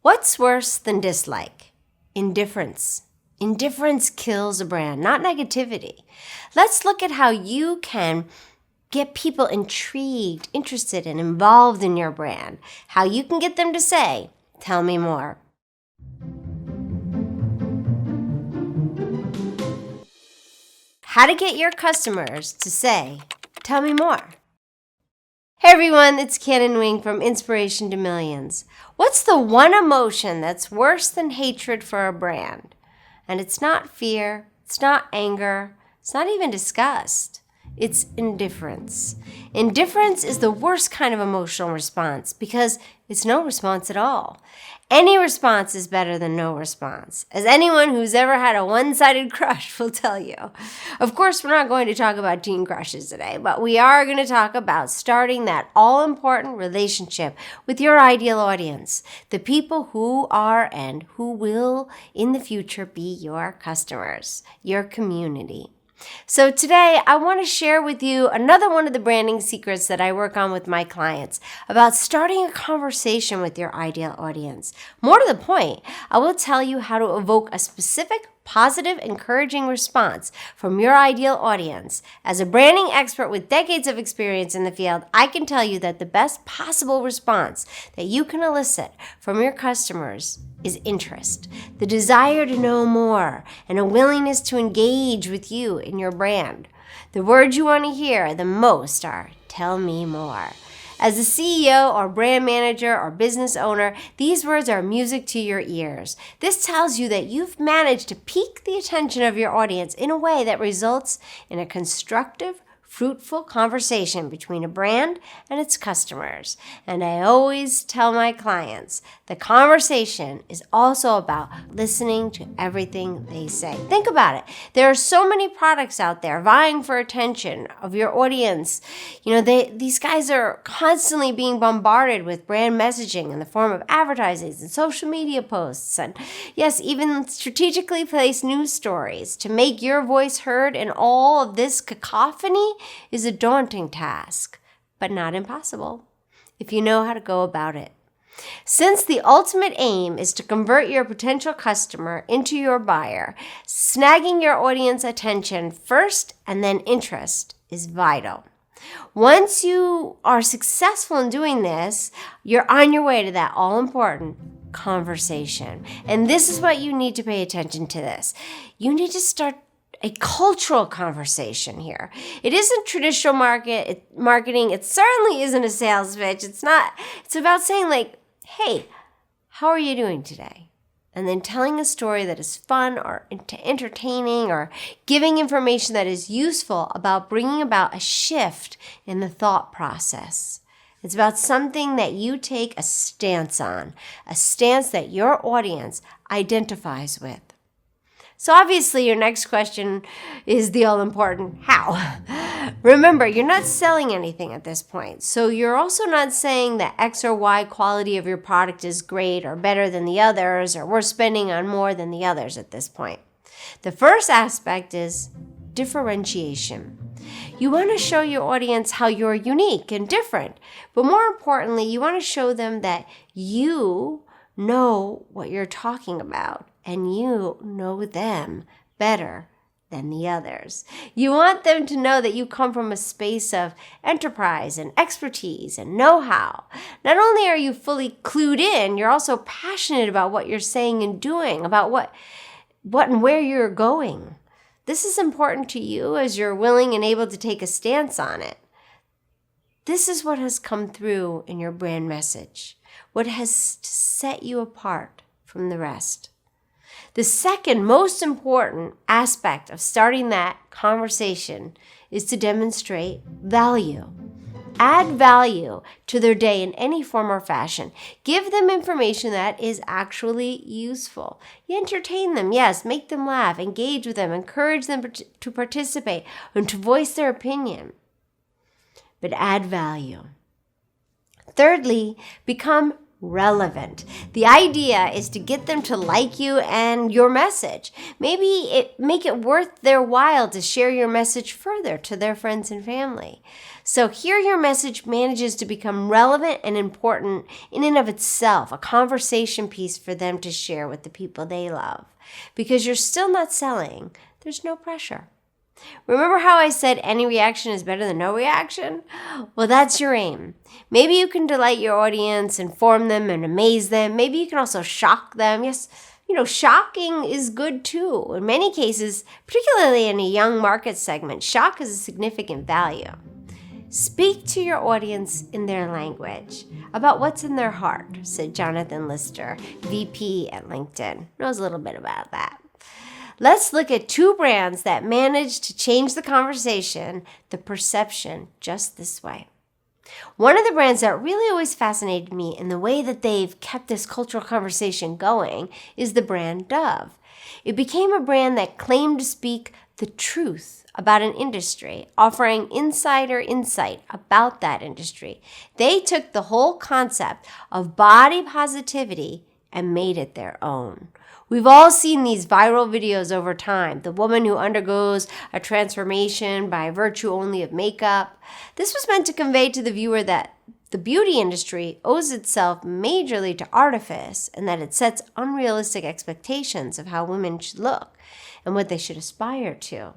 What's worse than dislike? Indifference. Indifference kills a brand, not negativity. Let's look at how you can get people intrigued, interested, and involved in your brand. How you can get them to say, "Tell me more." How to get your customers to say, "Tell me more." Hey everyone, it's Canon Wing from Inspiration to Millions. What's the one emotion that's worse than hatred for a brand? And it's not fear, it's not anger, it's not even disgust. It's indifference. Indifference is the worst kind of emotional response because it's no response at all. Any response is better than no response, as anyone who's ever had a one-sided crush will tell you. Of course, we're not going to talk about teen crushes today, but we are going to talk about starting that all-important relationship with your ideal audience, the people who are and who will in the future be your customers, your community. So today, I want to share with you another one of the branding secrets that I work on with my clients about starting a conversation with your ideal audience. More to the point, I will tell you how to evoke a specific, positive, encouraging response from your ideal audience. As a branding expert with decades of experience in the field, I can tell you that the best possible response that you can elicit from your customers is interest, the desire to know more, and a willingness to engage with you in your brand. The words you want to hear the most are, "Tell me more." As a CEO or brand manager or business owner, these words are music to your ears. This tells you that you've managed to pique the attention of your audience in a way that results in a constructive, fruitful conversation between a brand and its customers. And I always tell my clients, the conversation is also about listening to everything they say. Think about it. There are so many products out there vying for attention of your audience. These guys are constantly being bombarded with brand messaging in the form of advertising and social media posts. And yes, even strategically placed news stories to make your voice heard in all of this cacophony is a daunting task, but not impossible if you know how to go about it. Since the ultimate aim is to convert your potential customer into your buyer, snagging your audience attention first and then interest is vital. Once you are successful in doing this, you're on your way to that all-important conversation. And this is what you need to pay attention to this. You need to start a cultural conversation here. It isn't traditional marketing. It certainly isn't a sales pitch. It's about saying like, "Hey, how are you doing today?" And then telling a story that is fun or entertaining or giving information that is useful about bringing about a shift in the thought process. It's about something that you take a stance on, a stance that your audience identifies with. So obviously your next question is the all-important how. Remember, you're not selling anything at this point. So you're also not saying that X or Y quality of your product is great or better than the others, or we're spending on more than the others at this point. The first aspect is differentiation. You want to show your audience how you're unique and different. But more importantly, you want to show them that you know what you're talking about and you know them better than the others. You want them to know that you come from a space of enterprise and expertise and know-how. Not only are you fully clued in, you're also passionate about what you're saying and doing, about what and where you're going. This is important to you as you're willing and able to take a stance on it. This is what has come through in your brand message, what has set you apart from the rest. The second most important aspect of starting that conversation is to demonstrate value. Add value to their day in any form or fashion. Give them information that is actually useful. You entertain them, yes, make them laugh, engage with them, encourage them to participate and to voice their opinion. But add value. Thirdly, become relevant. The idea is to get them to like you and your message. Maybe make it worth their while to share your message further to their friends and family. So here your message manages to become relevant and important in and of itself, a conversation piece for them to share with the people they love. Because you're still not selling, there's no pressure. Remember how I said any reaction is better than no reaction? Well, that's your aim. Maybe you can delight your audience, inform them, and amaze them. Maybe you can also shock them. Yes, shocking is good too. In many cases, particularly in a young market segment, shock is a significant value. Speak to your audience in their language about what's in their heart, said Jonathan Lister, VP at LinkedIn. Knows a little bit about that. Let's look at two brands that managed to change the conversation, the perception, just this way. One of the brands that really always fascinated me in the way that they've kept this cultural conversation going is the brand Dove. It became a brand that claimed to speak the truth about an industry, offering insider insight about that industry. They took the whole concept of body positivity and made it their own. We've all seen these viral videos over time. The woman who undergoes a transformation by virtue only of makeup. This was meant to convey to the viewer that the beauty industry owes itself majorly to artifice and that it sets unrealistic expectations of how women should look and what they should aspire to.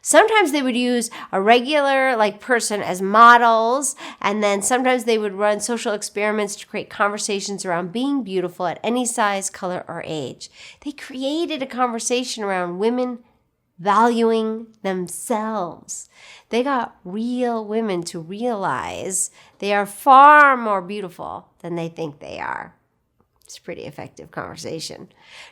Sometimes they would use a regular person as models, and then sometimes they would run social experiments to create conversations around being beautiful at any size, color, or age. They created a conversation around women valuing themselves. They got real women to realize they are far more beautiful than they think they are. It's a pretty effective conversation.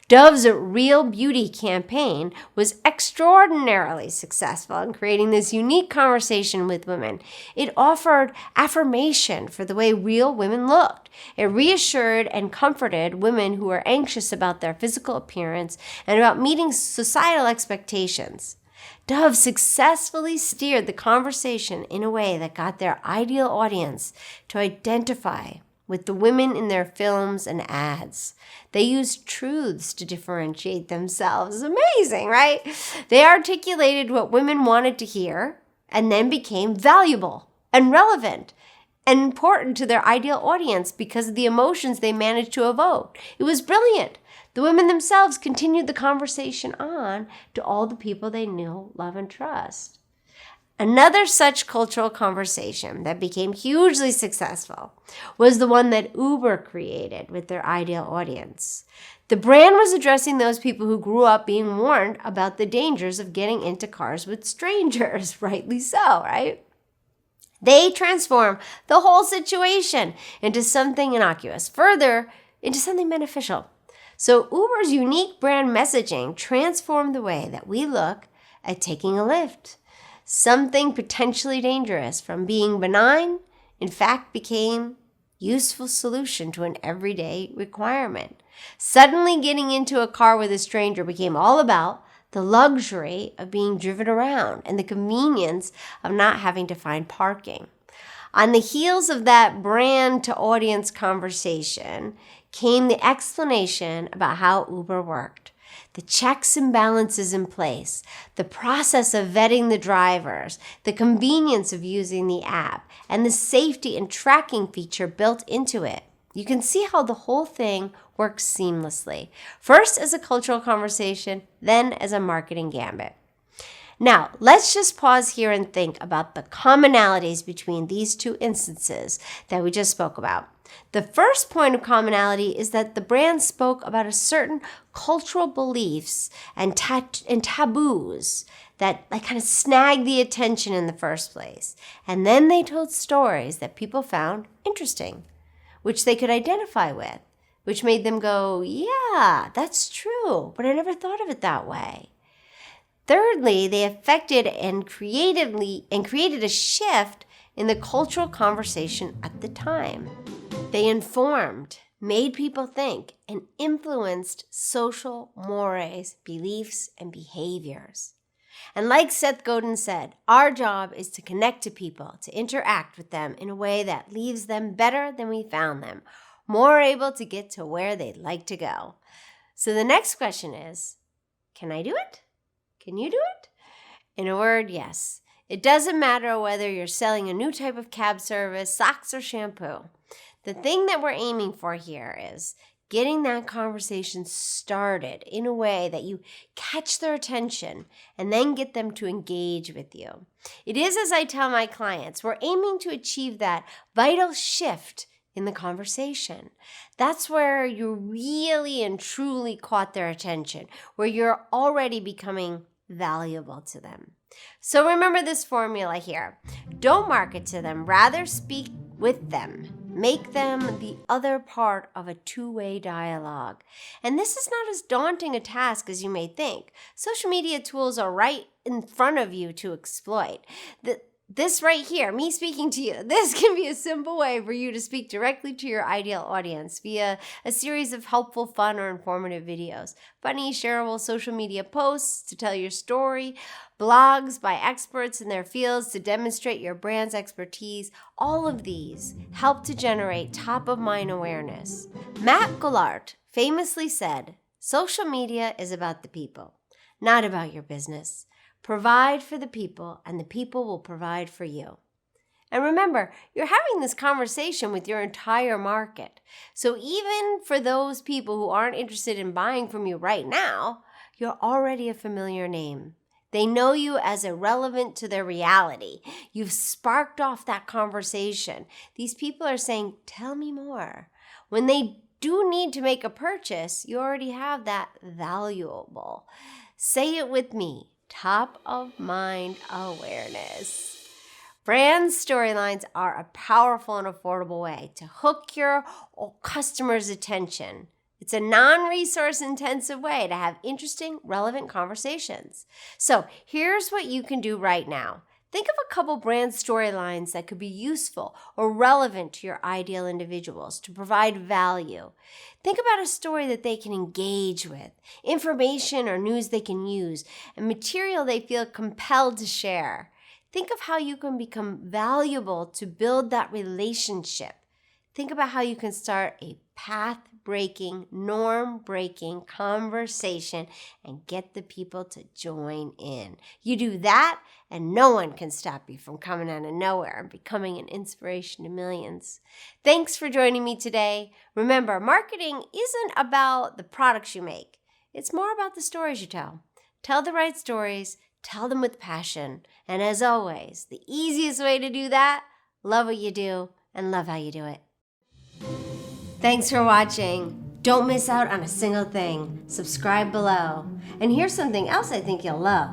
Dove's Real Beauty campaign was extraordinarily successful in creating this unique conversation with women. It offered affirmation for the way real women looked. It reassured and comforted women who were anxious about their physical appearance and about meeting societal expectations. Dove successfully steered the conversation in a way that got their ideal audience to identify with the women in their films and ads. They used truths to differentiate themselves. Amazing, right? They articulated what women wanted to hear and then became valuable and relevant and important to their ideal audience because of the emotions they managed to evoke. It was brilliant. The women themselves continued the conversation on to all the people they knew, love, and trust. Another such cultural conversation that became hugely successful was the one that Uber created with their ideal audience. The brand was addressing those people who grew up being warned about the dangers of getting into cars with strangers, rightly so, right? They transformed the whole situation into something innocuous, further into something beneficial. So Uber's unique brand messaging transformed the way that we look at taking a lift. Something potentially dangerous from being benign, in fact, became useful solution to an everyday requirement. Suddenly getting into a car with a stranger became all about the luxury of being driven around and the convenience of not having to find parking. On the heels of that brand to audience conversation came the explanation about how Uber worked. The checks and balances in place, the process of vetting the drivers, the convenience of using the app, and the safety and tracking feature built into it. You can see how the whole thing works seamlessly. First as a cultural conversation, then as a marketing gambit. Now, let's just pause here and think about the commonalities between these two instances that we just spoke about. The first point of commonality is that the brand spoke about a certain cultural beliefs and taboos that kind of snagged the attention in the first place. And then they told stories that people found interesting, which they could identify with, which made them go, yeah, that's true, but I never thought of it that way. Thirdly, they affected and created a shift in the cultural conversation at the time. They informed, made people think, and influenced social mores, beliefs, and behaviors. And like Seth Godin said, our job is to connect to people, to interact with them in a way that leaves them better than we found them. more able to get to where they'd like to go. So the next question is, can I do it? Can you do it? In a word, yes. It doesn't matter whether you're selling a new type of cab service, socks, or shampoo. The thing that we're aiming for here is getting that conversation started in a way that you catch their attention and then get them to engage with you. It is, as I tell my clients, we're aiming to achieve that vital shift in the conversation. That's where you really and truly caught their attention, where you're already becoming valuable to them. So remember this formula here. Don't market to them, rather speak with them. Make them the other part of a two-way dialogue. And this is not as daunting a task as you may think. Social media tools are right in front of you to exploit. This right here, me speaking to you, this can be a simple way for you to speak directly to your ideal audience via a series of helpful, fun, or informative videos, funny, shareable social media posts to tell your story, blogs by experts in their fields to demonstrate your brand's expertise. All of these help to generate top-of-mind awareness. Matt Goulart famously said, "Social media is about the people, not about your business. Provide for the people, and the people will provide for you." And remember, you're having this conversation with your entire market. So even for those people who aren't interested in buying from you right now, you're already a familiar name. They know you as irrelevant to their reality. You've sparked off that conversation. These people are saying, "Tell me more." When they do need to make a purchase, you already have that valuable. Say it with me. Top of mind awareness. Brand storylines are a powerful and affordable way to hook your customers' attention. It's a non-resource intensive way to have interesting, relevant conversations. So here's what you can do right now. Think of a couple brand storylines that could be useful or relevant to your ideal individuals to provide value. Think about a story that they can engage with, information or news they can use, and material they feel compelled to share. Think of how you can become valuable to build that relationship. Think about how you can start a path-breaking, norm-breaking conversation and get the people to join in. You do that, and no one can stop you from coming out of nowhere and becoming an inspiration to millions. Thanks for joining me today. Remember, marketing isn't about the products you make. It's more about the stories you tell. Tell the right stories, tell them with passion. And as always, the easiest way to do that, love what you do and love how you do it. Thanks for watching. Don't miss out on a single thing. Subscribe below. And here's something else I think you'll love.